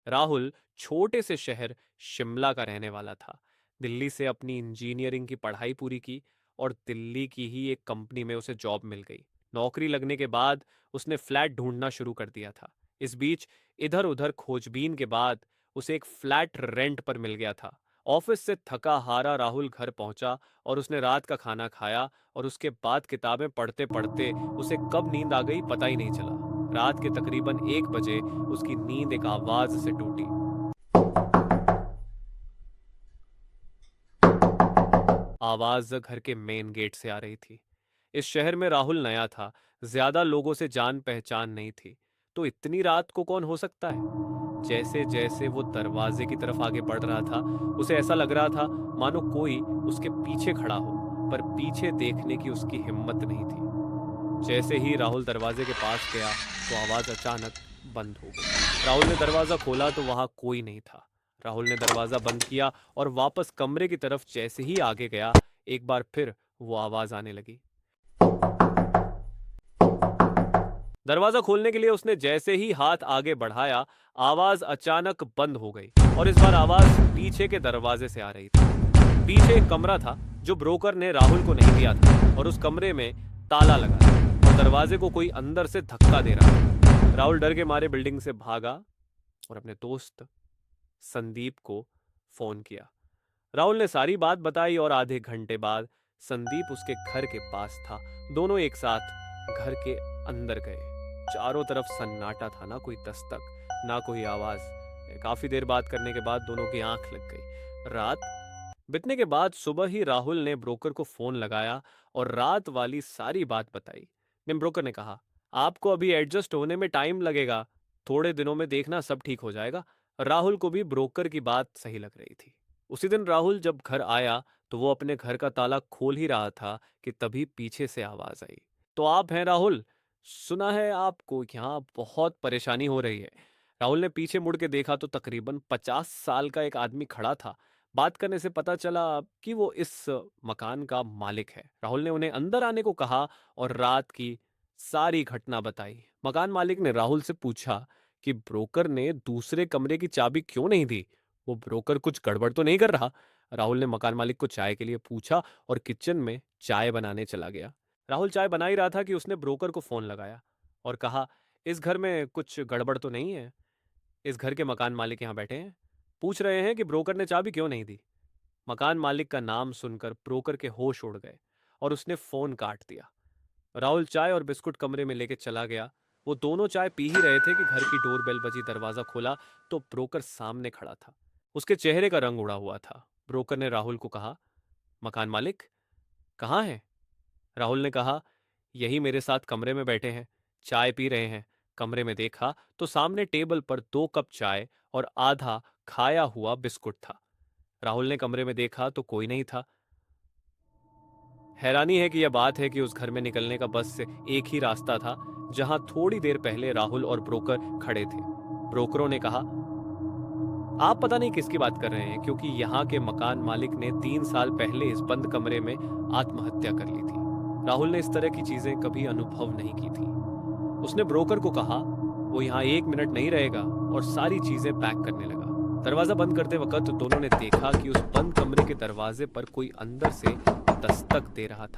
राहुल छोटे से शहर शिमला का रहने वाला था। दिल्ली से अपनी इंजीनियरिंग की पढ़ाई पूरी की और दिल्ली की ही एक कंपनी में उसे जॉब मिल गई। नौकरी लगने के बाद उसने फ्लैट ढूंढना शुरू कर दिया था। इस बीच इधर उधर खोजबीन के बाद उसे एक फ्लैट रेंट पर मिल गया था। ऑफिस से थका हारा राहुल घर पहुंचा और उसने रात का खाना खाया और उसके बाद किताबें पढ़ते पढ़ते उसे कब नींद आ गई पता ही नहीं चला। रात के तकरीबन 1 बजे उसकी नींद एक आवाज से टूटी। आवाज घर के मेन गेट से आ रही थी। इस शहर में राहुल नया था, ज्यादा लोगों से जान पहचान नहीं थी, तो इतनी रात को कौन हो सकता है। जैसे जैसे वो दरवाजे की तरफ आगे बढ़ रहा था, उसे ऐसा लग रहा था मानो कोई उसके पीछे खड़ा हो, पर पीछे देखने की उसकी हिम्मत नहीं थी। जैसे ही राहुल दरवाजे के पास गया तो आवाज अचानक बंद हो गई। राहुल ने दरवाजा खोला तो वहां कोई नहीं था। राहुल ने दरवाजा बंद किया और वापस कमरे की तरफ जैसे ही आगे गया, एक बार फिर वो आवाज आने लगी। दरवाजा खोलने के लिए उसने जैसे ही हाथ आगे बढ़ाया, आवाज अचानक बंद हो गई और इस बार आवाज पीछे के दरवाजे से आ रही थी। पीछे एक कमरा था जो ब्रोकर ने राहुल को नहीं दिया था और उस कमरे में ताला लगा था और दरवाजे को कोई अंदर से धक्का दे रहा था। राहुल डर के मारे बिल्डिंग से भागा और अपने दोस्त संदीप को फोन किया। राहुल ने सारी बात बताई और आधे घंटे बाद संदीप उसके घर के पास था। दोनों एक साथ घर के अंदर गए। चारों तरफ सन्नाटा था, ना कोई दस्तक ना कोई आवाज। काफी देर बात करने के बाद दोनों की आंख लग गई। रात बीतने के बाद सुबह ही राहुल ने ब्रोकर को फोन लगाया और रात वाली सारी बात बताई। लेकिन ब्रोकर ने कहा, आपको अभी एडजस्ट होने में टाइम लगेगा, थोड़े दिनों में देखना सब ठीक हो जाएगा। राहुल को भी ब्रोकर की बात सही लग रही थी। उसी दिन राहुल जब घर आया तो वो अपने घर का ताला खोल ही रहा था कि तभी पीछे से आवाज आई। तो आप हैं राहुल, सुना है आपको यहाँ बहुत परेशानी हो रही है। राहुल ने पीछे मुड़ के देखा तो तकरीबन 50 साल का एक आदमी खड़ा था। बात करने से पता चला कि वो इस मकान का मालिक है। राहुल ने उन्हें अंदर आने को कहा और रात की सारी घटना बताई। मकान मालिक ने राहुल से पूछा कि ब्रोकर ने दूसरे कमरे की चाबी क्यों नहीं दी, वो ब्रोकर कुछ गड़बड़ तो नहीं कर रहा। राहुल ने मकान मालिक को चाय के लिए पूछा और किचन में चाय बनाने चला गया। राहुल चाय बना ही रहा था कि उसने ब्रोकर को फोन लगाया और कहा, इस घर में कुछ गड़बड़ तो नहीं है। इस घर के मकान मालिक यहाँ बैठे हैं, पूछ रहे हैं कि ब्रोकर ने चाबी क्यों नहीं दी। मकान मालिक का नाम सुनकर ब्रोकर के होश उड़ गए और उसने फोन काट दिया। राहुल चाय और बिस्कुट कमरे में लेके चला गया। वो दोनों चाय पी ही रहे थे कि घर की डोरबेल बजी। दरवाजा खोला तो ब्रोकर सामने खड़ा था। उसके चेहरे का रंग उड़ा हुआ था। ब्रोकर ने राहुल को कहा, मकान मालिक कहाँ है? राहुल ने कहा, यही मेरे साथ कमरे में बैठे हैं, चाय पी रहे हैं। कमरे में देखा तो सामने टेबल पर 2 कप चाय और आधा खाया हुआ बिस्कुट था। राहुल ने कमरे में देखा तो कोई नहीं था। हैरानी है कि यह बात है कि उस घर में निकलने का बस से एक ही रास्ता था, जहां थोड़ी देर पहले राहुल और ब्रोकर खड़े थे। ब्रोकरों ने कहा, आप पता नहीं किसकी बात कर रहे हैं, क्योंकि यहाँ के मकान मालिक ने 3 साल पहले इस बंद कमरे में आत्महत्या कर ली थी। राहुल ने इस तरह की चीजें कभी अनुभव नहीं की थी। उसने ब्रोकर को कहा वो यहाँ 1 मिनट नहीं रहेगा और सारी चीजें पैक करने लगा। दरवाजा बंद करते वक्त दोनों ने देखा कि उस बंद कमरे के दरवाजे पर कोई अंदर से दस्तक दे रहा था।